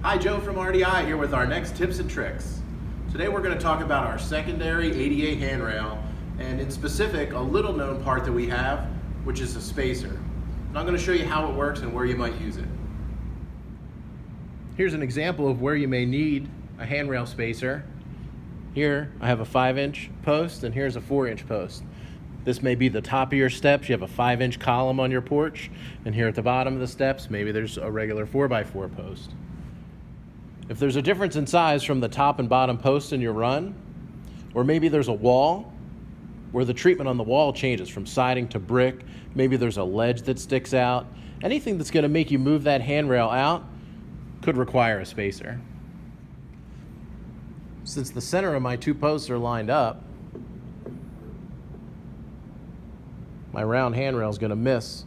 Hi, Joe from RDI here with our next tips and tricks. Today we're going to talk about our secondary ADA handrail, and in specific, a little known part that we have, which is a spacer. And I'm going to show you how it works and where you might use it. Here's an example of where you may need a handrail spacer. Here I have a 5-inch post and here's a 4-inch post. This may be the top of your steps. You have a 5-inch column on your porch, and here at the bottom of the steps maybe there's a regular 4x4 post. If there's a difference in size from the top and bottom posts in your run, or maybe there's a wall where the treatment on the wall changes from siding to brick, maybe there's a ledge that sticks out, anything that's going to make you move that handrail out could require a spacer. Since the center of my two posts are lined up, my round handrail is going to miss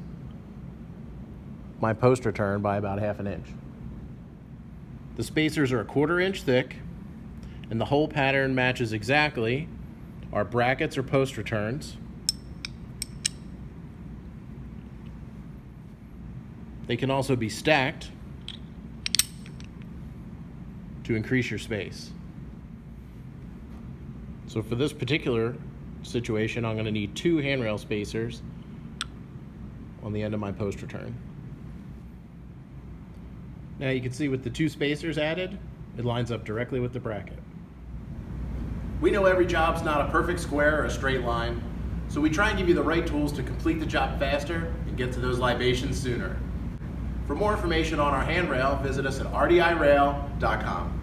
my post return by about 1/2 inch. The spacers are 1/4 inch thick, and the hole pattern matches exactly our brackets or post returns. They can also be stacked to increase your space. So for this particular situation, I'm going to need 2 handrail spacers on the end of my post return. Now you can see with the 2 spacers added, it lines up directly with the bracket. We know every job's not a perfect square or a straight line, so we try and give you the right tools to complete the job faster and get to those libations sooner. For more information on our handrail, visit us at rdirail.com.